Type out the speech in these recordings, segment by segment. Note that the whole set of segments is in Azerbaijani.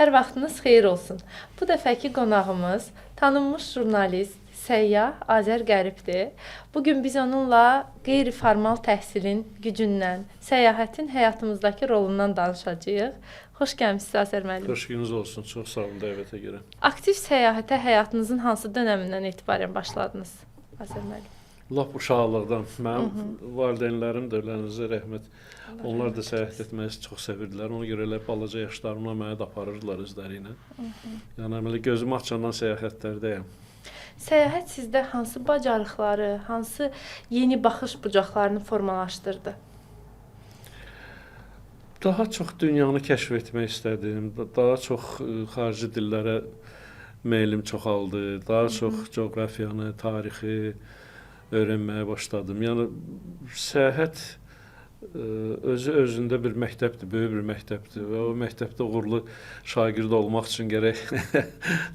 Hər vaxtınız xeyir olsun. Bu dəfəki qonağımız tanınmış jurnalist, səyyah Azər Qəribdir. Bu gün biz onunla qeyri-formal təhsilin gücündən, səyahətin həyatımızdakı rolundan danışacağıq. Xoş gəlmisiniz Azər müəllim. Xoş gününüz olsun. Çox sağ olun dəvətə görə. Aktiv səyahətə həyatınızın hansı dönəmindən etibarən başladınız Azər müəllim? Lap uşaqlıqdan. Mənim valideynlərim də ölənizə rəhmət. Onlar da səyahət etməyi çox sevirdilər. Ona görə elə balaca yaşlarımda məni də aparırdılar özləri ilə. Yəni əməli gözümü açandan səyahətlərdəyəm. Səyahət sizdə hansı bacarıqları, hansı yeni baxış bucaqlarını formalaşdırdı? Daha çox dünyanı kəşf etmək istədim. Daha çox xarici dillərə meylim çoxaldı. Daha çox coğrafiyanı, tarixi öyrənməyə başladım. Yəni səyahət özündə bir məktəbdir, böyük bir məktəbdir və o məktəbdə uğurlu şagird olmaq üçün gərək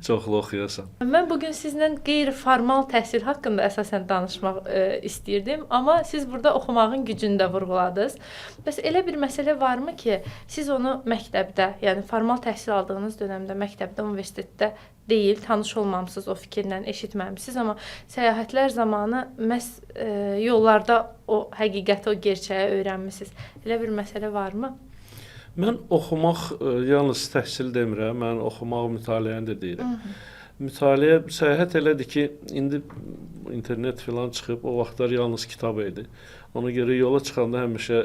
çoxlu oxuyasan. Mən bugün sizlə qeyri-formal təhsil haqqında əsasən danışmaq istəyirdim, amma siz burada oxumağın gücünü də vurğuladınız. Bəs elə bir məsələ varmı ki, siz onu məktəbdə, yəni formal təhsil aldığınız dövrdə məktəbdə, universitetdə deyil, tanış olmamısınız o fikirlə, eşitməmisiniz, amma səyahətlər zamanı məhz yollarda o həqiqəti, o gerçəyi öyrənmisiniz. Elə bir məsələ varmı? Mən oxumaq yalnız təhsil demirəm, mən oxumaq, mütaliəni də deyirəm. Mütaliə, səyahət elədir ki, indi internet filan çıxıb, o vaxtlar yalnız kitab idi. Ona görə yola çıxanda həmişə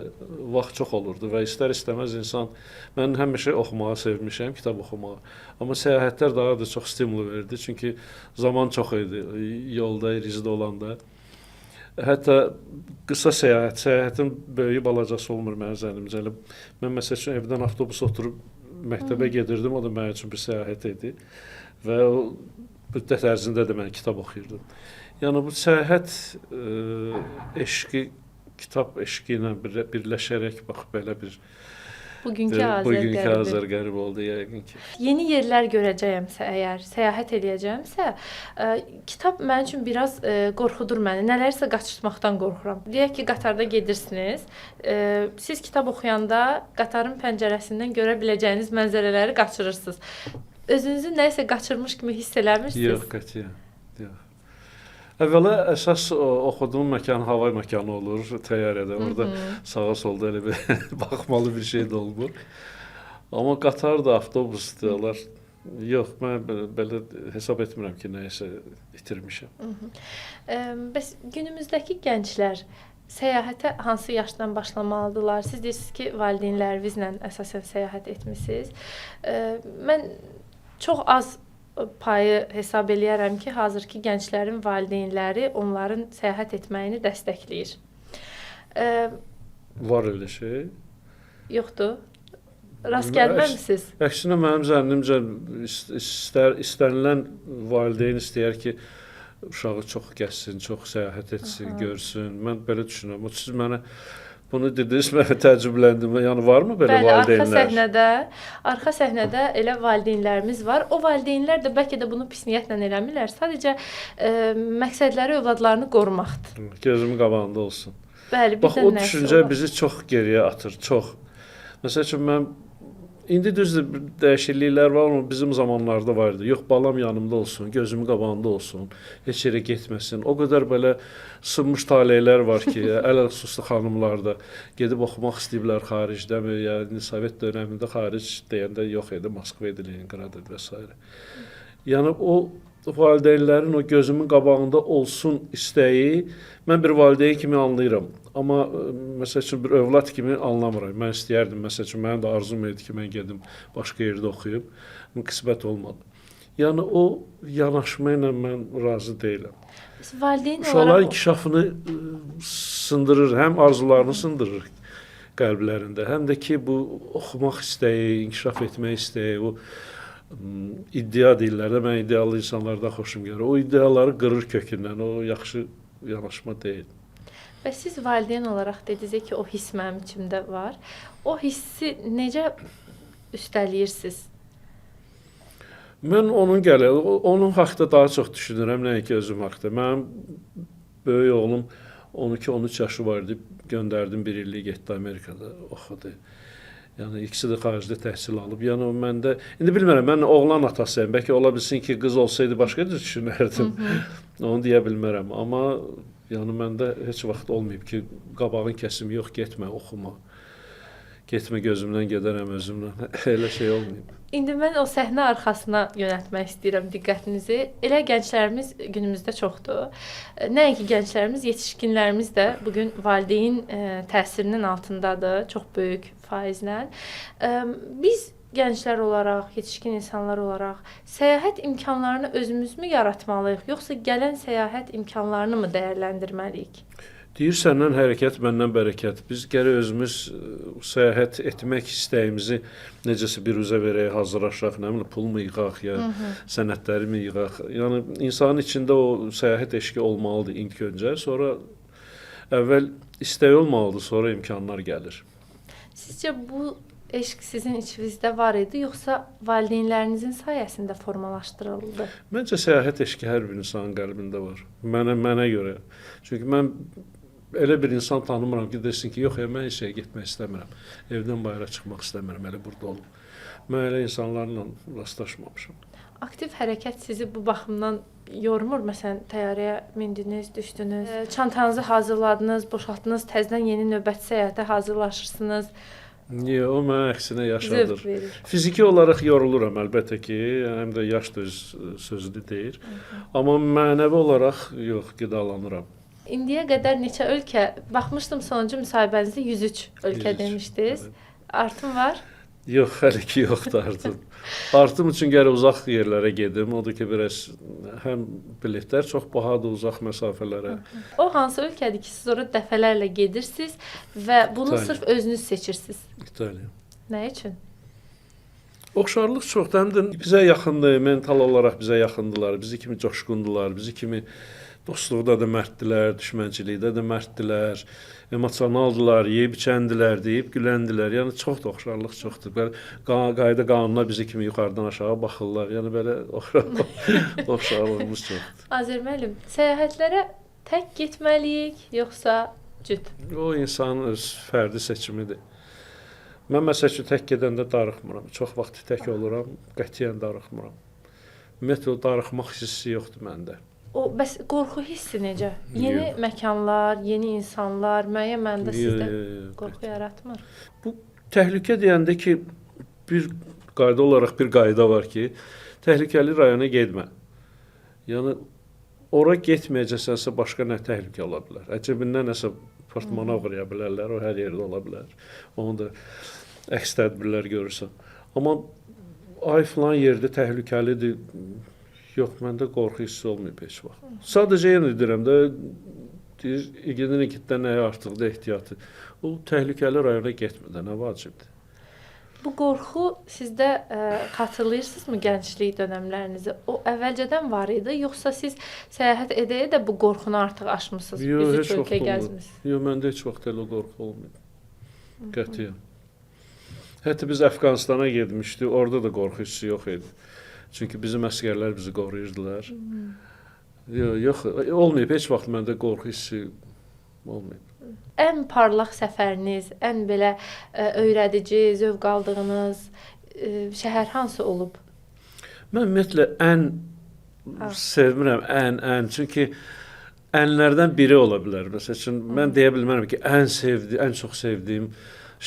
vaxt çox olurdu və istər-istəməz insan, mən həmişə oxumağı sevmişəm, kitab oxumağı. Amma səyahətlər daha da çox stimul verdi, çünki zaman çox idi yolda, rizdə olanda. Hətta qısa səyahətin böyüyü balacası olmur mənim zənnimcə. Mən məsəl üçün evdən avtobus oturub məktəbə gedirdim, o da mənim üçün bir səyahət idi. Və o müddət ərzində də mən kitab oxuyurdum. Yəni bu səyahət eşqi, kitab eşqi ilə birləşərək bax belə bir Bugünkü Azər Qərib oldu yəqin ki. Yeni yerlər görəcəyəmsə, əgər səyahət eləyəcəmsə, kitab mənim üçün biraz qorxudur məni. Nələrsə qaçırtmaqdan qorxuram. Deyək ki, qatarda gedirsiniz. Siz kitab oxuyanda qatarın pəncərəsindən görə biləcəyiniz mənzərələri qaçırırsınız. Özünüzü nəyisə qaçırmış kimi hiss eləmirsiniz? Yox, qətiyyən. Yox. Əvvəla əsas oxuduğum məkan hava məkanı olur, təyyarədə. Orada sağa solda elə bir baxmalı bir şey də olmur. Amma qatar da, avtobusdur, onlar yox, mən belə hesab etmirəm ki, nəyisə itirmişəm. Bəs günümüzdəki gənclər səyahətə hansı yaşdan başlamalıdırlar? Siz deyirsiniz ki, valideynlərinizlə əsasən səyahət etmisiniz. Mən çox az payı hesab eləyərəm ki, hazırki gənclərin valideynləri onların səyahət etməyini dəstəkləyir. Var elə şey? Yoxdur. Rast gəlməmisiniz? Əksinə mənim zənnimcə istənilən valideyn istəyər ki, uşağı çox gəzsin, çox səyahət etsin, görsün. Mən belə düşünürəm. Siz mənə bunu dediniz, mən təəccübləndim. Yəni varmı belə valideynlər? Bəli, arxa səhnədə elə valideynlərimiz var. O valideynlər də bəlkə də bunu pis niyyətlə eləmirlər. Sadəcə məqsədləri övladlarını qorumaqdır. Gözümün qabağında olsun. Bəli, bax o düşüncə bizi çox geriyə atır, çox. Məsəl üçün mən indi düzdür dəyişikliklər var, amma bizim zamanlarda vardı. Yox, balam yanımda olsun, gözümün qabağında olsun, heç yerə getməsin. O qədər belə sınmış taleylər var ki, əl-xüsuslu xanımlarda gedib oxumaq istəyiblər xaricdə mi, yəni Sovet dövründə xaric deyəndə yox idi, Moskva idi, Leningrad idi və s. Yəni o valideynlərin o gözümün qabağında olsun istəyi mən bir valideyn kimi anlayıram. Amma məsəl üçün bir övlad kimi anlamıram. Mən istəyərdim, məsəl üçün mənim də arzum idi ki, mən gedim başqa yerdə oxuyub. Qismət olmadı. Yəni o yanaşma ilə mən razı deyiləm. Uşaqların inkişafını sındırır, həm arzularını sındırır qəlblərində, həm də ki bu oxumaq istəyi, inkişaf etmək istəyi, o iddia deyirlər də, mən idealı insanlardan xoşum gəlir. O iddiaları qırır kökündən, o yaxşı yanaşma deyil. Və siz valideyn olaraq dediniz ki, o hiss mənim içimdə var. O hissi necə üstəliyirsiniz? Mən onun haqqında daha çox düşünürəm, nəinki özüm haqqında. Mənim böyük oğlum 12-13 yaşı vardı, göndərdim, bir illik getdi Amerikada oxudu. Yəni ikisi də xaricdə təhsil alıb. Yəni o məndə indi bilmirəm, mən oğlan atasıyam. Bəlkə ola bilsin ki, qız olsaydı başqa cür düşünərdim. Onu deyə bilmərəm, amma yəni məndə heç vaxt olmayıb ki, qabağın kəsim yox, getmə oxuma. Getmə gözümdən gedərəm özümdən. Elə şey olmayıb. İndi mən o səhnə arxasına yönəltmək istəyirəm diqqətinizi. Elə gənclərimiz günümüzdə çoxdur. Nəinki gənclərimiz, yetişkinlərimiz də bu gün valideyn təsirinin altındadır, çox böyük faizlə. Biz gənclər olaraq, yetişkin insanlar olaraq səyahət imkanlarını özümüzmü yaratmalıyıq, yoxsa gələn səyahət imkanlarını mı dəyərləndirməliyik? Deyir-səndən hərəkət, məndən bərəkət. Biz gərək özümüz səyahət etmək istəyimizi necəsə bir üzə verək, hazırlaşaq, nə bilim, pul mu yığaq ya sənədləri mi yığaq. Yəni insanın içində o səyahət eşqi olmalıdır ilk öncə, sonra əvvəl istək olmalıdır, sonra imkanlar gəlir. Sizcə bu eşq sizin içinizdə var idi, yoxsa valideynlərinizin sayəsində formalaşdırıldı? Məncə səyahət eşqi hər bir insanın qəlbində var. Mənə görə. Çünki mən elə bir insan tanımıram ki, desin ki, yox, mən heç yerə getmək istəmirəm. Evdən bayıra çıxmaq istəmirəm, elə burada olum. Mən elə insanlarla rastlaşmamışam. Aktiv hərəkət sizi bu baxımdan yormur? Məsələn, təyyarəyə mindiniz, düşdünüz, çantanızı hazırladınız, boşaltdınız, təzədən yeni növbəti səyahətə hazırlaşırsınız. Niyə? O mənə əksinə yaşadır. Zövq verir. Fiziki olaraq yoruluram əlbəttə ki, həm də yaş da öz sözünü deyir. Amma mənəvi olaraq yox, qidalanıram. İndiyə qədər neçə ölkə, baxmışdım sonuncu müsahibənizdə 103 ölkə 103, demişdiniz. Evet. Artım var? Yox, hələ ki yoxdur artım. Artım üçün gərək uzaq yerlərə gedim. Odur ki, biraz həm biletlər çox bahadır uzaq məsafələrə. O hansı ölkədir ki, siz ora dəfələrlə gedirsiniz və bunu İtaliya. sırf özünüz seçirsiniz? İtaliya. Nə üçün? Oxşarlıq çoxdur. Həm də bizə yaxındır, mental olaraq bizə yaxındılar, bizi kimi coşqundular, bizi kimi dostluqda da mərddirlər, düşmənçilikdə də mərddirlər, emosionaldılar, yeyib içəndilər, deyib güləndilər. Yəni çox da oxşarlıq çoxdur. Belə qayda qanuna bizi kimi yuxarıdan aşağı baxırlar. Yəni belə oxşarlığımız çoxdur. Azər müəllim, səyahətlərə tək getməliyik, yoxsa cüt? O insanın öz fərdi seçimidir. Mən məsəl üçün tək gedəndə darıxmıram. Çox vaxt tək oluram, qətiyyən darıxmıram. Ümumiyyətlə o darıxmaq hissi yoxdur məndə. O bəs qorxu hissi necə? Yeni məkanlar, yeni insanlar müəyyən məndə sizdə qorxu yaratmır? Bu təhlükə deyəndə ki, bir qayda olaraq bir qayda var ki, təhlükəli rayona getmə. Yəni ora getməyəcəsənsə başqa nə təhlükə ola bilər? Əcəbindən nəsə portmana uğraya bilərlər, o hər yerdə ola bilər. Onu da əks tədbirlər görürsən. Amma ay filan yerdə təhlükəlidir. Yox, məndə qorxu hissi olmayıb heç vaxt. Sadəcə yenə deyirəm də, deyir, İgidin İgiddən nəyə artıqda ehtiyatı. O təhlükəli rayona getmədə nə vacibdir? Bu qorxu sizdə xatırlayırsınızmı gənclik dönəmlərinizi? O əvvəlcədən var idi, yoxsa siz səyahət edə də bu qorxunu artıq aşmısınız? Yox, heç vaxt ölkə olmadı. gəzmisiniz? Yox, məndə heç vaxt elə qorxu olmayıb. Qətiyyən. Hətta biz Əfqanistana getmişdik, orada da qorxu hissi yox idi. Çünki bizim əsgərlər bizi qoruyurdular. Yox, olmayıb, heç vaxt məndə qorxu hissi olmayıb. Ən parlaq səfəriniz, ən belə öyrədici, zövq aldığınız şəhər hansı olub? Mən ümumiyyətlə ən sevmirəm, çünki ənlərdən biri ola bilər. Məsəl üçün, mən deyə bilmərəm ki, ən çox sevdiyim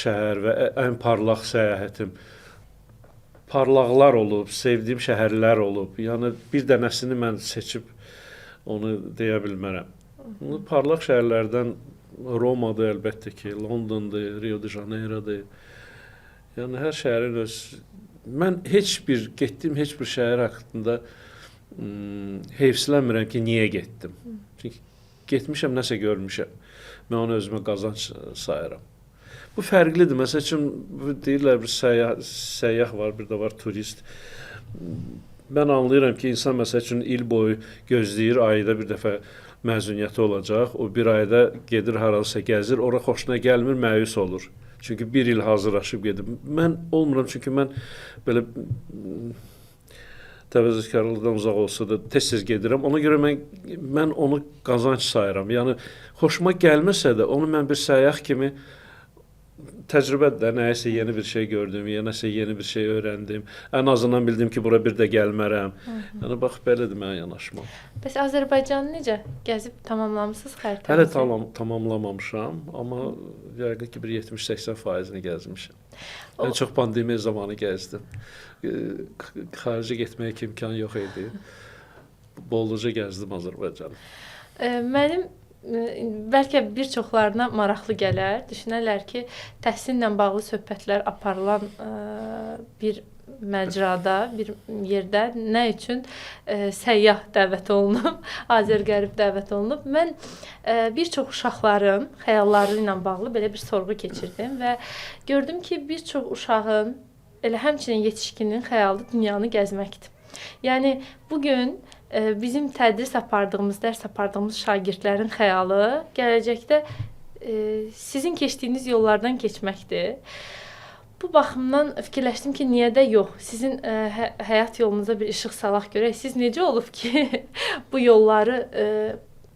şəhər və ən parlaq səyahətim. Parlaqlar olub, sevdiyim şəhərlər olub. Yəni bir dənəsini mən seçib onu deyə bilmərəm. Parlaq şəhərlərdən Romadır əlbəttə ki, Londondur, Rio de Janeirodur. Yəni hər şəhərin öz mən getdiyim heç bir şəhər haqqında heyfsilənmirəm ki, niyə getdim. Çünki getmişəm, nəsə görmüşəm. Mən onu özümə qazanc sayıram. Bu fərqlidir. Məsəl üçün deyirlər bir səyyah var, bir də var turist. Mən anlayıram ki, insan məsəl üçün il boyu gözləyir, ayda bir dəfə məzuniyyəti olacaq. O bir ayda gedir harasa gəzir, ora xoşuna gəlmir, məyus olur. Çünki bir il hazırlaşıb gedim. Mən olmuram, çünki mən belə təvəzzükarlıqdan uzaq olsa da tez-tez gedirəm. Ona görə mən onu qazanc sayıram. Yəni xoşuma gəlməsə də onu mən bir səyyah kimi təcrübədir də, nəyəsə yeni bir şey gördüm, nəsə yeni bir şey öyrəndim. Ən azından bildim ki, bura bir də gəlmərəm. Yəni bax belədir mənim yanaşmam. Bəs Azərbaycanı necə gəzib tamamlamısınız xəritənizi? Hələ tamamlamamışam, amma yəqin ki bir 70-80%-ni gəzmişəm. Ən çox pandemiya zamanı gəzdim. Xaricə getməyə imkan yox idi. Bolluca gəzdim Azərbaycanı. Mənim bəlkə bir çoxlarına maraqlı gələr. Düşünərlər ki, təhsillə bağlı söhbətlər aparılan bir məcrada, bir yerdə nə üçün səyyah dəvət olunub, Azərqərib dəvət olunub. Mən bir çox uşaqların xəyalları ilə bağlı belə bir sorğu keçirdim və gördüm ki, bir çox uşağın, elə həmçinin yetişkinin xəyalı dünyanı gəzməkdir. Yəni bu gün bizim tədris apardığımız, dərs apardığımız şagirdlərin xəyalı gələcəkdə sizin keçdiyiniz yollardan keçməkdir. Bu baxımdan fikirləşdim ki, niyə də yox? Sizin həyat yolunuza bir işıq salaq görək. Siz necə olub ki, bu yolları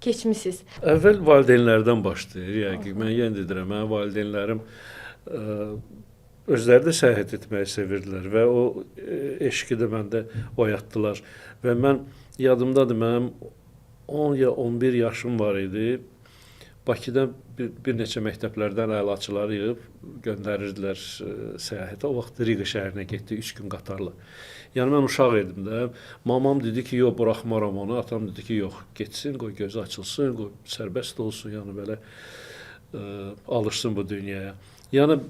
keçmisiniz? Əvvəl valideynlərdən başlayır. Yəni mən yenə deyirəm, mənim valideynlərim özləri də səyahət etməyi sevirdilər və o eşqi də məndə oyatdılar. Və mən yadımdadır, mənim 10 ya 11 yaşım var idi. Bakıda bir neçə məktəblərdən əlaçıları yığıb göndərirdilər səyahətə. O vaxt Riga şəhərinə getdik 3 gün qatarla. Yəni mən uşaq idim də. Mamam dedi ki, yox, buraxmaram onu. Atam dedi ki, yox, getsin, qoy gözü açılsın, qoy sərbəst olsun, yəni belə alışsın bu dünyaya. Yəni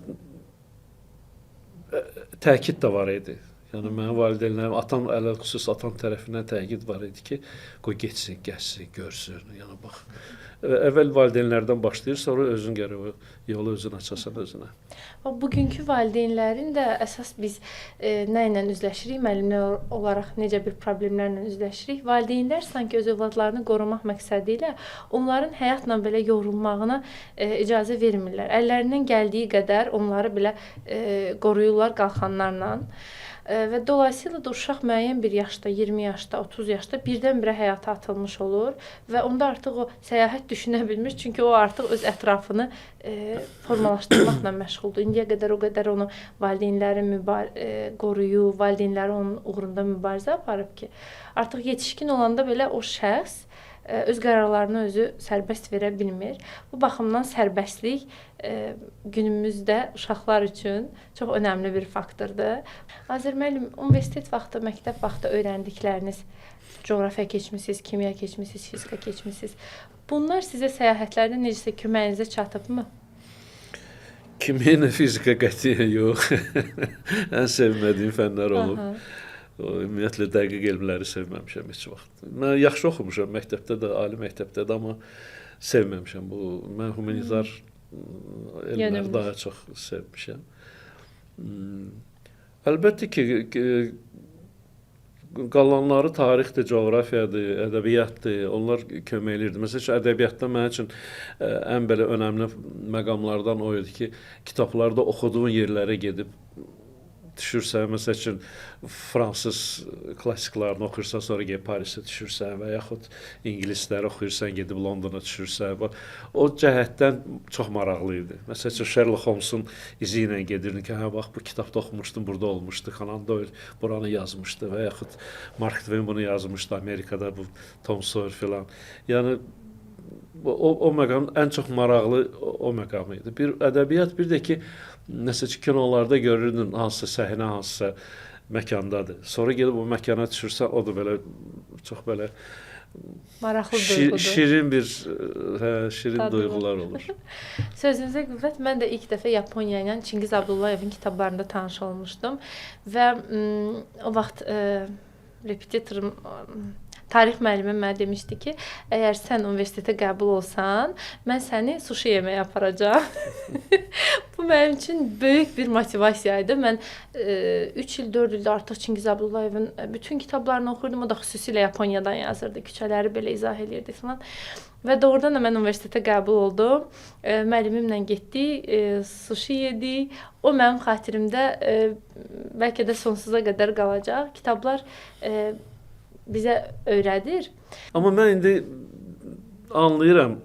təkid də var idi. Yəni mənim valideynlərim, atam ələlxüsus atam tərəfindən təkid var idi ki, qoy getsin, gəzsin, görsün. Yəni bax, əvvəl valideynlərdən başlayır, sonra özün gərək o yolu özün açasan özünə. Bugünkü valideynlərin də əsas biz nə ilə üzləşirik, müəllimlər olaraq necə bir problemlərlə üzləşirik. Valideynlər sanki öz övladlarını qorumaq məqsədi ilə onların həyatla belə yorulmağına icazə vermirlər. Əllərindən gəldiyi qədər onları belə qoruyurlar qalxanlarla. Və dolayısıyla da uşaq müəyyən bir yaşda, 20 yaşda, 30 yaşda birdən-birə həyata atılmış olur və onda artıq o səyahət düşünə bilmir, çünki o artıq öz ətrafını formalaşdırmaqla məşğuldur. İndiyə qədər o qədər onu valideynləri qoruyub, valideynləri onun uğrunda mübarizə aparıb ki, artıq yetişkin olanda belə o şəxs öz qərarlarını özü sərbəst verə bilmir. Bu baxımdan sərbəstlik günümüzdə uşaqlar üçün çox önəmli bir faktordur. Azər müəllim, universitet vaxtı, məktəb vaxtı öyrəndikləriniz, coğrafiya keçmisiniz, kimya keçmisiniz, fizika keçmisiniz. Bunlar sizə səyahətlərdə necəsə köməyinizə çatıbmı? Kimya, fizika qətiyyən yox. Ən sevmədiyim fənlər olub. Ümumiyyətlə dəqiq elmləri sevməmişəm heç vaxt. Mən yaxşı oxumuşam məktəbdə də, ali məktəbdə də, amma sevməmişəm. Mən humanitar elmləri daha çox sevmişəm. Əlbəttə ki, qalanları tarixdir, coğrafiyadır, ədəbiyyatdır, onlar kömək edirdi. Məsələn, ədəbiyyatda mənim üçün ən belə önəmli məqamlardan o idi ki, kitablarda oxuduğun yerlərə gedib düşürsən, məsəl üçün fransız klassiklarını oxuyursan, sonra gedib Parisə düşürsən və yaxud ingilisləri oxuyursan, gedib Londona düşürsən. O cəhətdən çox maraqlı idi. Məsəl üçün Sherlock Holmesun izi ilə gedirdin ki, hə bax bu kitabda oxumuşdum, burada olmuşdu, Conan Doyle buranı yazmışdı və yaxud Mark Twain bunu yazmışdı Amerikada, bu Tom Sawyer filan. Yəni o məqam ən çox maraqlı o məqam idi. Bir ədəbiyyat, bir də ki, nəsə kinolarda görürdün hansısa səhnə, hansısa məkandadır. Sonra gedib o məkana düşürsən, o da belə çox belə maraqlı duyğudur. Şirin duyğular olur. Sözünüzə qüvvət. Mən də ilk dəfə Yaponiya ilə Çingiz Abdullayevin kitablarında tanış olmuşdum və o vaxt repetitorum tarix müəllimi mənə demişdi ki, əgər sən universitetə qəbul olsan, mən səni suşi yeməyə aparacağam. Bu mənim üçün böyük bir motivasiya idi. Mən 3 il, 4 ildə artıq Çingiz Abdullayevin bütün kitablarını oxurdum. O da xüsusilə Yaponiyadan yazırdı. Küçələri belə izah edirdi falan. Və doğrudan da mən universitetə qəbul oldum. Müəllimimlə getdik, suşi yedik. O mənim xatirimdə bəlkə də sonsuza qədər qalacaq. Kitablar bizə öyrədir. Amma mən indi anlayıram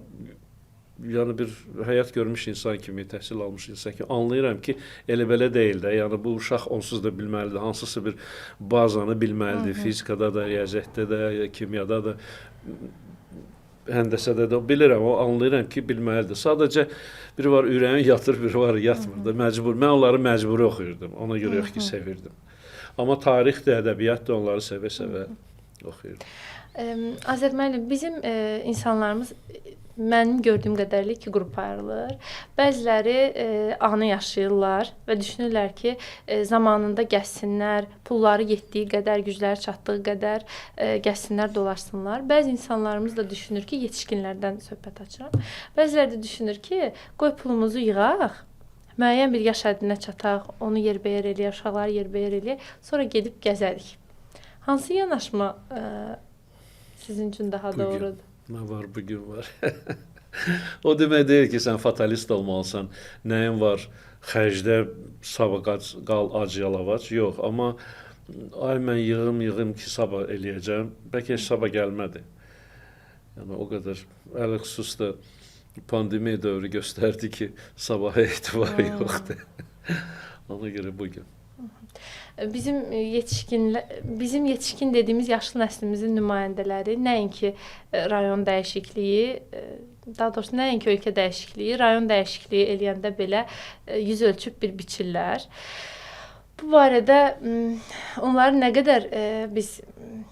yəni bir həyat görmüş insan kimi, təhsil almış insan kimi anlayıram ki, elə belə deyil də. Yəni bu uşaq onsuz da bilməlidir, hansısa bir bazanı bilməlidir, fizikada da, riyaziyyatda da, kimyada da, həndəsədə də bilirəm, o anlayıram ki, bilməlidir. Sadəcə biri var ürəyin yatır, biri var yatmır da, məcbur. Mən onları məcburi oxuyurdum. Ona görə yox ki, sevirdim. Amma tarix də, ədəbiyyat da onları sevə-sevə oxuyurdum. Azər müəllim, bizim insanlarımız mənim gördüyüm qədərlik iki qrupa ayrılır. Bəziləri anı yaşayırlar və düşünürlər ki, zamanında gəzsinlər, pulları yetdiyi qədər, gücləri çatdığı qədər gəzsinlər, dolaşsınlar. Bəzi insanlarımız da düşünür ki, yetişkinlərdən söhbət açıram. Bəziləri də düşünür ki, qoy pulumuzu yığaq, müəyyən bir yaş həddinə çataq, onu yerbəyər eləyək, uşaqları yerbəyər eləyək, sonra gedib gəzərik. Hansı yanaşma sizin üçün daha doğrudur? Nə var, bugün var. O demək deyil ki, sən fatalist olmalısan. Nəyin var, xərcdə sabah qal, ac yalavac. Yox, amma ay mən yığım ki, sabah eləyəcəm. Bəlkə heç sabah gəlmədi. Yəni o qədər. Əli xüsusda pandemiya dövrü göstərdi ki, sabaha etibar yoxdur. Ona görə bugün. Bizim yetişkin dediyimiz yaşlı nəslimizin nümayəndələri nəinki rayon dəyişikliyi, daha doğrusu nəinki ölkə dəyişikliyi, rayon dəyişikliyi eləyəndə belə yüz ölçüb bir biçirlər. Bu barədə onları nə qədər biz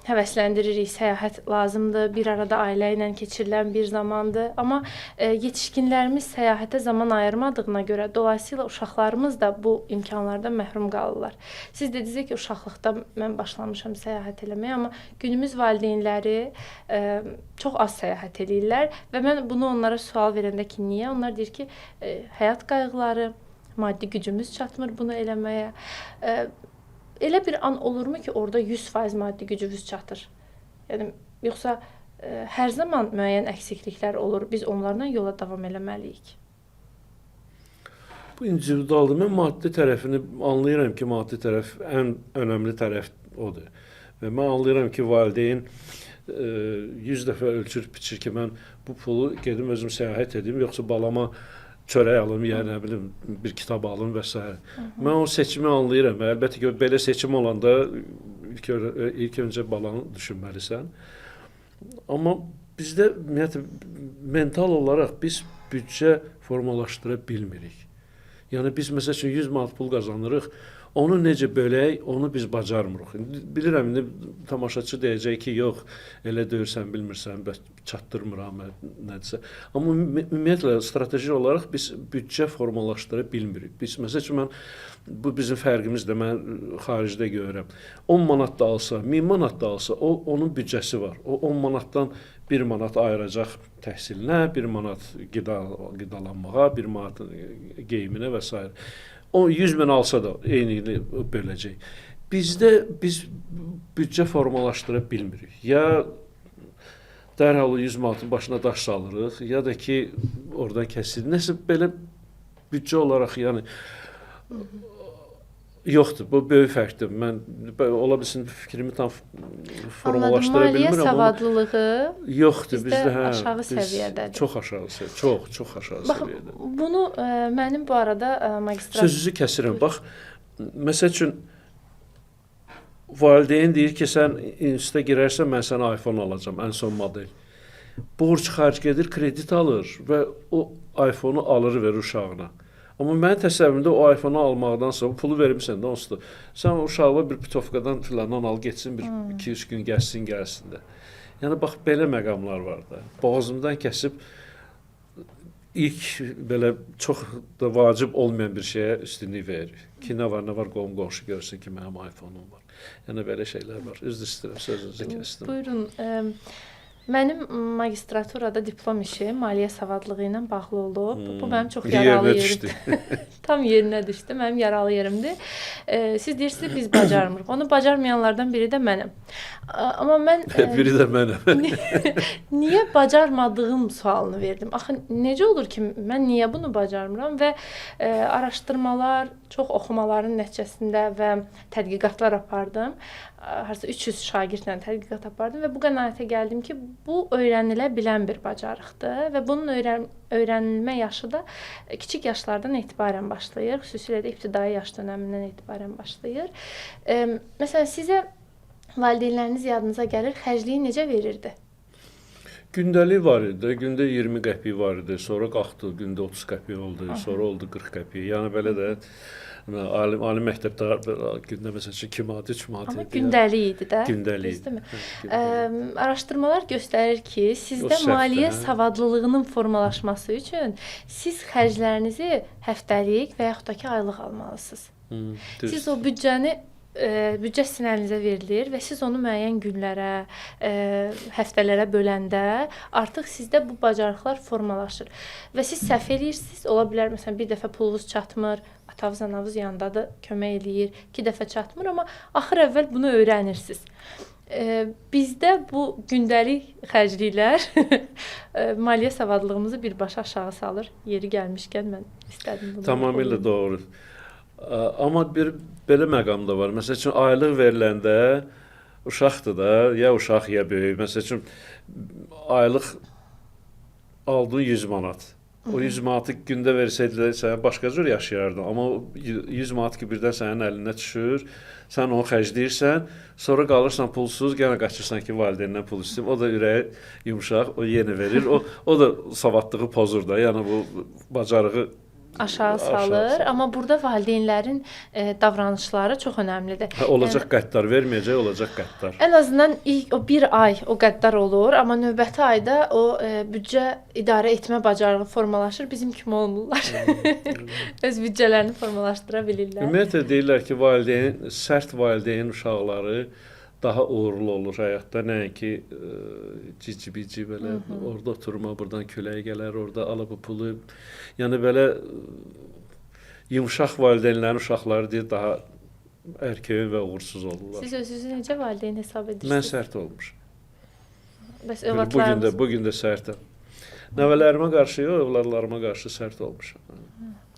həvəsləndiririk, səyahət lazımdır, bir arada ailə ilə keçirilən bir zamandır. Amma yetişkinlərimiz səyahətə zaman ayırmadığına görə, dolayısıyla uşaqlarımız da bu imkanlardan məhrum qalırlar. Siz dediniz ki, uşaqlıqda mən başlamışam səyahət eləməyə, amma günümüz valideynləri çox az səyahət edirlər və mən bunu onlara sual verəndə ki, niyə? Onlar deyir ki, həyat qayğıları, maddi gücümüz çatmır bunu eləməyə. Elə bir an olurmu ki, orada 100% maddi gücümüz çatır? Yəni, yoxsa hər zaman müəyyən əksikliklər olur, biz onlarla yola davam eləməliyik? Bu individualdır. Mən maddi tərəfini anlayıram ki, maddi tərəf ən önəmli tərəf odur. Və mən anlayıram ki, valideyn 100 dəfə ölçür, biçir ki, mən bu pulu gedim özüm səyahət edim, yoxsa balama çörək alım, yəni nə bilim, bir kitab alım və s. Mən o seçimi anlayıram. Əlbəttə ki, belə seçim olanda ilk öncə balanı düşünməlisən. Amma bizdə ümumiyyətlə mental olaraq biz büdcə formalaşdıra bilmirik. Yəni biz məsəl üçün 100 manat pul qazanırıq. Onu necə bölək, onu biz bacarmırıq. Bilirəm, indi tamaşaçı deyəcək ki, yox, elə deyirsən, bilmirsən, çatdırmıram, nədirsə. Amma ümumiyyətlə, strateji olaraq biz büdcə formalaşdıra bilmirik. Biz, məsəl üçün, bu bizim fərqimizdir, mən xaricdə görürəm. 10 manat da alsa, 1000 manat da alsa, onun büdcəsi var. O 10 manatdan 1 manat ayıracaq təhsilinə, 1 manat qidalanmağa, 1 manat geyiminə və s. O 100 min alsa da eynilə böləcək. Bizdə biz büdcə formalaşdıra bilmirik. Ya dərhal 100 manatın başına daş salırıq, ya da ki, oradan kəsilir. Nəsə belə büdcə olaraq, yəni yoxdur, bu böyük fərqdir. Mən ola bilsin fikrimi tam formalaşdıra bilmirəm. Maliyyə savadlılığı yoxdur, bizdə aşağı səviyyədədir. Çox aşağı səviyyədə, çox aşağı səviyyədə. Bunu mənim bu arada magistrat... Sözünüzü kəsirəm. Bax, məsəl üçün valideyn deyir ki, sən instituta girərsən, mən sənə iPhone alacağam, ən son model. Borc xərc gedir, kredit alır və o iPhone-u alır verir uşağına. Amma mənim təsəvvürümdə o iPhone-u almaqdansa, o pulu vermirsən də onsuz da. Sən uşaqla bir putovkadan filandan al, getsin, 2-3 gün gəlsin də. Yəni, bax, belə məqamlar var da. Boğazımdan kəsib, ilk belə çox da vacib olmayan bir şeyə üstünlük verir. Ki, nə var, qonşu görsün ki, mənim iPhone-um var. Yəni, belə şeylər var. Üzr istəyirəm, sözünüzü kəsdim. Buyurun. Mənim magistraturada diplom işi maliyyə savadlığı ilə bağlı olub. Bu mənim çox yaralı yerimdir. Tam yerinə düşdü. Mənim yaralı yerimdir. Siz deyirsiniz, biz bacarmırıq. Onu bacarmayanlardan biri də mənəm. Amma mən... Biri də mənəm. Niyə bacarmadığım sualını verdim. Axı, necə olur ki, mən niyə bunu bacarmıram və araşdırmalar, çox oxumaların nəticəsində və tədqiqatlar apardım. Harca 300 şagirdlə tədqiqat apardım və bu qənaətə gəldim ki, bu öyrənilə bilən bir bacarıqdır və bunun öyrənilmə yaşı da kiçik yaşlardan etibarən başlayır. Xüsusilə də ibtidai yaş dönəmindən etibarən başlayır. Məsələn, sizə valideynləriniz yadınıza gəlir, xərcliyi necə verirdi? Gündəlik var idi, gündə 20 qəpik var idi, sonra qalxdı, gündə 30 qəpik oldu, sonra oldu 40 qəpik. Yəni belə də ali məktəbdə gündə məsələn 2 manat, 3 manat idi. Amma gündəlik idi də. Gündəlik idi. Araşdırmalar göstərir ki, sizdə maliyyə savadlılığının formalaşması üçün siz xərclərinizi həftəlik və yaxud da ki, aylıq almalısınız. Siz o büdcə sizin əlinizə verilir və siz onu müəyyən günlərə, həftələrə böləndə artıq sizdə bu bacarıqlar formalaşır. Və siz səhv eləyirsiniz, ola bilər məsələn bir dəfə pulunuz çatmır, atavız anavız yanındadır, kömək eləyir, 2 dəfə çatmır, amma axır əvvəl bunu öyrənirsiniz. Bizdə bu gündəlik xərcliklər maliyyə savadlılığımızı birbaşa aşağı salır. Yeri gəlmişkən mən istədim bunu. Tamamilə doğru. Amma bir belə məqam da var. Məsəl üçün aylıq veriləndə uşaqdır da, ya uşaq ya böyük. Məsəl üçün aylıq aldın 100 manat. O 100 manatı gündə versəydilər sən başqa cür yaşayardın. Amma 100 manat ki birdən sənin əlinə düşür, sən onu xərcləyirsən, sonra qalırsan pulsuz, yenə qaçırsan ki valideyndən pul istəyim. O da ürəyi yumşaq, o yenə verir. O da savadlığı pozur da. Yəni bu bacarığı aşağı salır, amma burada valideynlərin davranışları çox önəmlidir. Olacaq qəddar, verməyəcək, olacaq qəddar. Ən azından ilk o 1 ay o qəddar olur, amma növbəti ayda o büdcə idarə etmə bacarığı formalaşır, bizim kimi olmurlar. Öz büdcələrini formalaşdıra bilirlər. Ümumiyyətlə deyirlər ki, sərt valideyn uşaqları daha uğurlu olur həyatda, nəinki cici-bici belə orada oturma, buradan külək gələr, orada ala bu pulu. Yəni belə yumşaq valideynlərin uşaqları deyir daha ərkəyin və uğursuz olurlar. Siz özünüzü necə valideyn hesab edirsiniz? Mən sərt olmuşam. Bəs övladlarınız? Bu gün də sərtəm. Nəvələrimə qarşı, övladlarıma qarşı sərt olmuşam.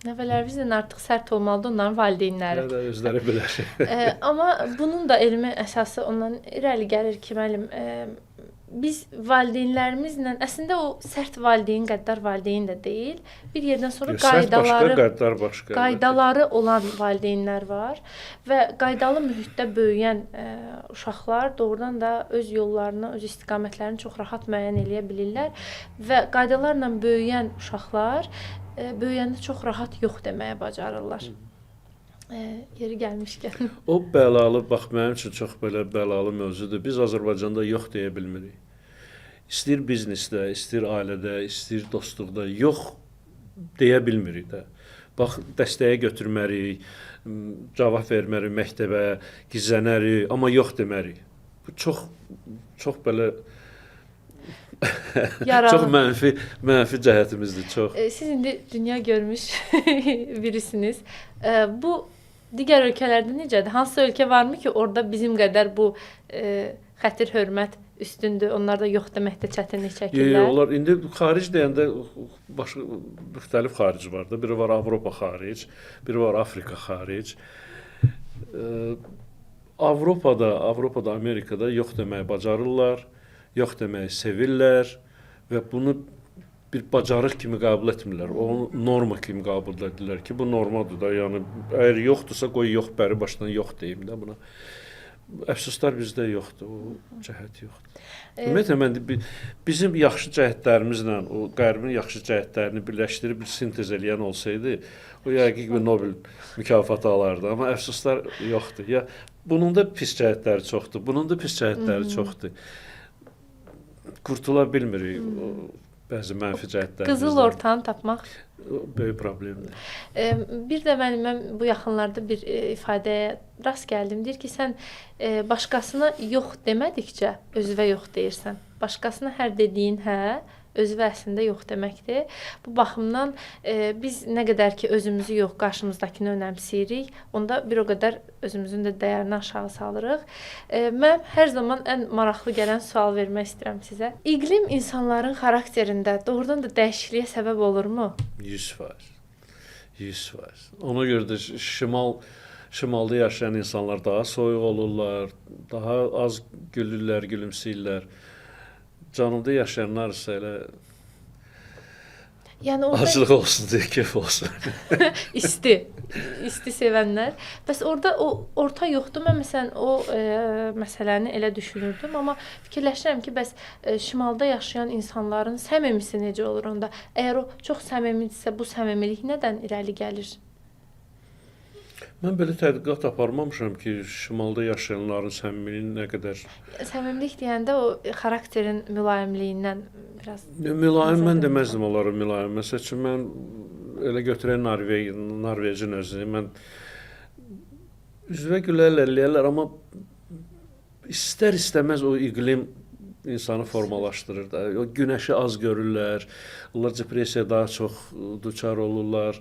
Nəvələrimizlə artıq sərt olmalıdır onların valideynləri. Hə, özləri bilər. Amma bunun da elmi əsası ondan irəli gəlir ki, müəllim, biz valideynlərimizlə əslində o sərt valideyn, qəddar valideyn də deyil. Bir yerdən sonra qaydaları olan valideynlər var və qaydalı mühitdə böyüyən uşaqlar doğrudan da öz yollarını, öz istiqamətlərini çox rahat müəyyən eləyə bilirlər və qaydalarla böyüyən uşaqlar böyüyəndə çox rahat yox deməyə bacarırlar. Yeri gəlmişkən. O bəlalı, bax mənim üçün çox belə bəlalı mövzudur. Biz Azərbaycanda yox deyə bilmirik. İstir biznesdə, istir ailədə, istir dostluqda yox deyə bilmirik də. Bax, dəstəyə götürmərik, cavab vermərik məktəbə, gizlənərik, amma yox demərik. Bu çox belə çox mənfi cəhətimizdir, çox. Siz indi dünya görmüş birisiniz. Bu digər ölkələrdə necədir? Hansı ölkə varmı ki, orada bizim qədər bu xətir, hörmət üstündür? Onlar da yox deməkdə çətinlik çəkirlər. Onlar indi xaric deyəndə başqa müxtəlif xaric var da. Biri var Avropa xaric, biri var Afrika xaric. Avropada, Amerikada yox deməyi bacarırlar. Yox deməyi sevirlər və bunu bir bacarıq kimi qəbul etmirlər. Onu norma kimi qəbul edirlər ki, bu normadır da. Yəni əgər yoxdursa qoy yox bəri başdan yox deyim də buna. Əfsuslar bizdə yoxdur, o cəhət yoxdur. Ümumiyyətlə mən bizim yaxşı cəhətlərimizlə o Qərbin yaxşı cəhətlərini birləşdirib bir sintez eləyən olsaydı, o yəqin ki Nobel mükafatı alardı, amma əfsuslar yoxdur. Ya bunun da pis cəhətləri çoxdur, bunun da pis cəhətləri çoxdur. Qurtula bilmirik bəzi mənfi cəhətlərimizdən. Qızıl ortanı tapmaq böyük problemdir. Bir də mən bu yaxınlarda bir ifadəyə rast gəldim. Deyir ki, sən başqasına yox demədikcə özünə yox deyirsən. Başqasına hər dediyin hə, özünə əslində yox deməkdir. Bu baxımdan biz nə qədər ki özümüzü yox, qarşımızdakını önəmsəyirik, onda bir o qədər özümüzün də dəyərini aşağı salırıq. Mən hər zaman ən maraqlı gələn sual vermək istəyirəm sizə. İqlim insanların xarakterində doğrudan da dəyişikliyə səbəb olurmu? 100%. 100%. Ona görə də şimalda yaşayan insanlar daha soyuq olurlar, daha az gülürlər, gülümsəyirlər. Cənubda yaşayanlar isə elə Yəni orada acılıq olsun deyə kef olsun. isti sevənlər. Bəs orada o orta yoxdur. Mən məsələn o məsələni elə düşünürdüm, amma fikirləşirəm ki, bəs şimalda yaşayan insanların səmimisi necə olur onda? Əgər o çox səmimidirsə, bu səmimilik nədən irəli gəlir? Mən belə tədqiqat aparmamışam ki, şimalda yaşayanların səmimiliyi nə qədər. Səmimilik deyəndə o xarakterin mülayimliyindən biraz Mülayim mən deməzdim onlara mülayim. Məsəl üçün mən elə götürək Norveçin özünü. Mən üzvə gülərlər, eləyərlər, amma istər-istəməz o iqlim insanı formalaşdırır da. O günəşi az görürlər. Onlar depressiyaya daha çox duçar olurlar.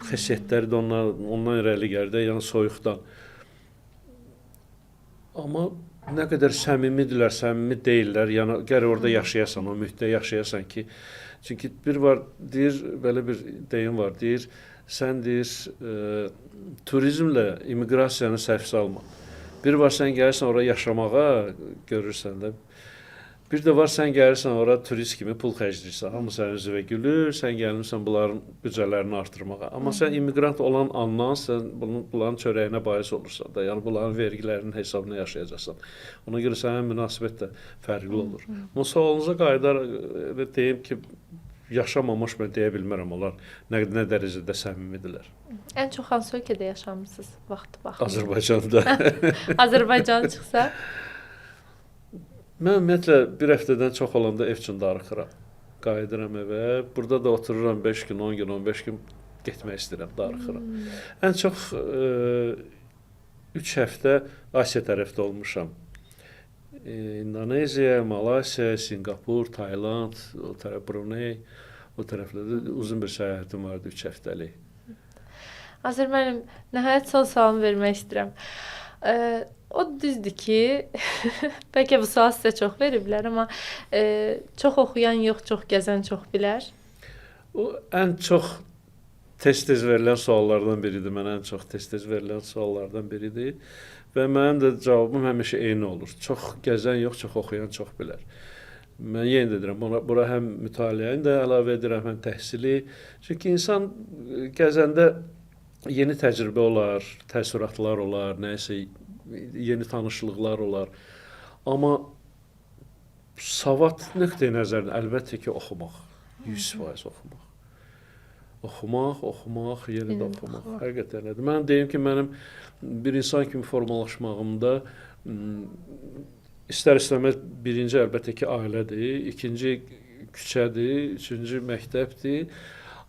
Xəssiyyətləri də ondan irəli gəlir də, yəni soyuqdan. Amma nə qədər səmimidirlər, səmimi deyirlər. Yəni gərək orada yaşayasan, o mühitdə yaşayasan ki, çünki bir var deyir, belə bir deyim var, deyir, sən deyir turizmlə immiqrasiyanı səhv salma. Bir var sən gəlirsən ora yaşamağa, görürsən də. Bir də var sən gəlirsən ora turist kimi pul xərcləyirsən. Hamı sənin üzvə gülür, sən gəlmirsən bunların büdcələrini artırmağa. Amma sən immiqrant olan andan sən bunların çörəyinə bais olursan da, yəni bunların vergilərinin hesabına yaşayacaqsan. Ona görə sənin münasibət də fərqli olur. Amma sualınıza qayıdaraq deyim ki, yaşamamış mən deyə bilmərəm onlar nə dərəcədə səmimidirlər. Ən çox hansı ölkədə yaşamısınız vaxtı baxımından? Azərbaycanda. Azərbaycan çıxsa? Mən ümumiyyətlə bir həftədən çox olanda ev üçün darıxıram. Qayıdıram evə, burada da otururam 5 gün, 10 gün, 15 gün getmək istəyirəm, darıxıram. Ən çox 3 həftə Asiya tərəfdə olmuşam. İndoneziya, Malaysiya, Singapur, Tayland, o tərəf Brunei, o tərəflərdə uzun bir səyahətim vardı 3 həftəlik. Azər müəllim, nəhayət son sualımı vermək istəyirəm. O düzdür ki, bəlkə bu sual sizə çox veriblər, amma çox oxuyan yox, çox gəzən çox bilər. O ən çox tez-tez verilən suallardan biridir. Mənə ən çox tez-tez verilən suallardan biridir. Və mənim də cavabım həmişə eyni olur. Çox gəzən yox, çox oxuyan çox bilər. Mən yenə də deyirəm, bura həm mütaliəni də əlavə edirəm, həm təhsili. Çünki insan gəzəndə yeni təcrübə olar, təəssüratlar olar, nəsə yeni tanışlıqlar olar. Amma savad nöqteyi-nəzərdən əlbəttə ki, oxumaq. 100% oxumaq. Oxumaq, yenə də oxumaq. Həqiqətən elədir. Mən deyim ki, mənim bir insan kimi formalaşmağımda istər-istəməz birinci əlbəttə ki, ailədir, ikinci küçədir, üçüncü məktəbdir.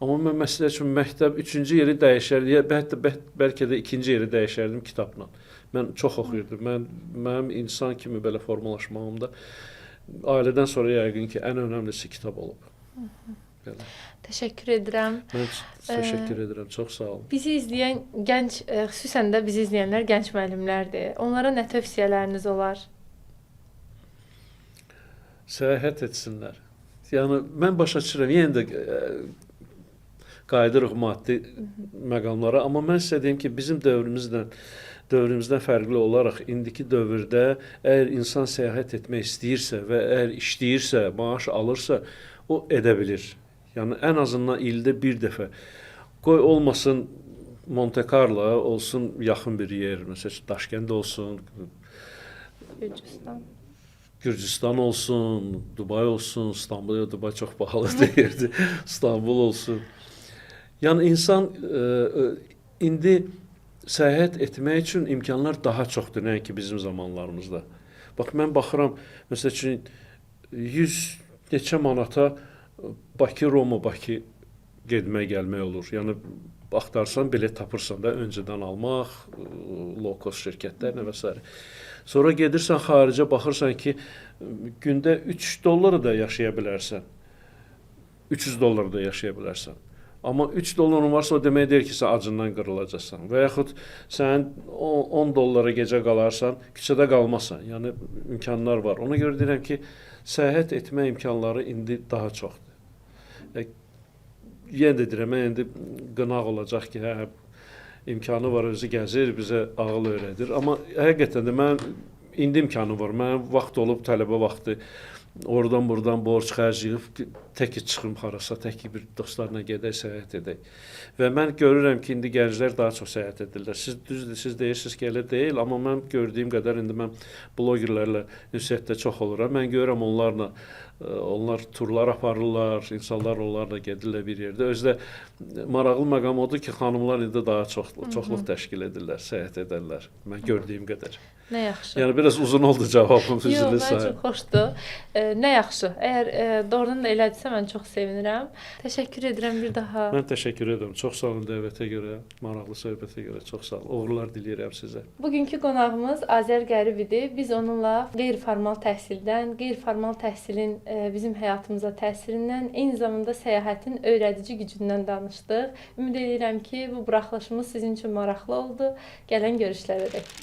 Amma mən məsələ üçün məktəb üçüncü yeri dəyişərdim, bəlkə də ikinci yeri dəyişərdim kitabla. Mən çox oxuyurdum. Mənim insan kimi belə formalaşmağımda ailədən sonra yəqin ki, ən önəmlisi kitab olub. Belə. Təşəkkür edirəm. Mən təşəkkür edirəm. Çox sağ olun. Bizi izləyən gənc, xüsusən də bizi izləyənlər gənc müəllimlərdir. Onlara nə tövsiyələriniz olar? Səyahət etsinlər. Yəni mən başa düşürəm. Yenə də qayıdırıq maddi məqamlara, amma mən sizə deyim ki, bizim dövrümüzdən fərqli olaraq indiki dövrdə əgər insan səyahət etmək istəyirsə və əgər işləyirsə, maaş alırsa, o edə bilir. Yəni ən azından ildə bir dəfə. Qoy olmasın Monte Carlo, olsun yaxın bir yer, məsələn Daşkənd olsun, Gürcüstan olsun, Dubay olsun, İstanbul, Dubay çox bahalı deyirdi, İstanbul olsun. Yəni insan indi səyahət etmək üçün imkanlar daha çoxdur, nəinki bizim zamanlarımızda. Bax, mən baxıram, məsəl üçün 100 neçə manata Bakı-Roma, Bakı gedmək, gəlmək olur. Yəni, axtarsan, bilet tapırsan da öncədən almaq, low-cost şirkətlərlə və s. Sonra gedirsən xaricə, baxırsan ki, gündə $3 da yaşaya bilərsən, $300 da yaşaya bilərsən. Amma $3 varsa o demək deyir ki, sən acından qırılacaqsan. Və yaxud sən $10 gecə qalarsan, küçədə qalmasan. Yəni, imkanlar var. Ona görə deyirəm ki, səyahət etmə imkanları indi daha çoxdur. yenə də deyirəm, mən indi qınaq olacaq ki, hə, imkanı var, özü gəzir, bizə ağıl öyrədir. Amma həqiqətən də mən indi imkanım var. Mənim vaxt olub tələbə vaxtı oradan buradan borc xərcləyib tək ki çıxım harasa, tək ki bir dostlarla gedək, səyahət edək. Və mən görürəm ki, indi gənclər daha çox səyahət edirlər. Siz düzdür, siz deyirsiniz ki, elə deyil, amma mən gördüyüm qədər indi mən blogerlərlə ünsiyyətdə çox oluram. Mən görürəm onlar turlar aparırlar, insanlar onlarla gedirlər bir yerdə. Özü də maraqlı məqam odur ki, xanımlar indi daha çoxluq təşkil edirlər, səyahət edərlər. Mən gördüyüm qədər. Nə yaxşı. Yəni biraz uzun oldu cavabım, üzrlü Yox, sahib. mən çox xoşdur. Nə yaxşı. Əgər doğrudan da elədirsə mən çox sevinirəm. Təşəkkür edirəm bir daha. Mən təşəkkür edirəm. Çox sağ olun dəvətə görə, maraqlı söhbətə görə. Çox sağ olun. Uğurlar diləyirəm sizə. Bugünkü qonağımız Azər Qərib idi. Biz onunla qeyri-formal təhsildən, qeyri-formal təhsilin bizim həyatımıza təsirindən, eyni zamanda səyahətin öyrədici gücündən danışdıq. Ümid edirəm ki, bu buraxılışımız sizin üçün maraqlı oldu. Gələn görüşlərə dək.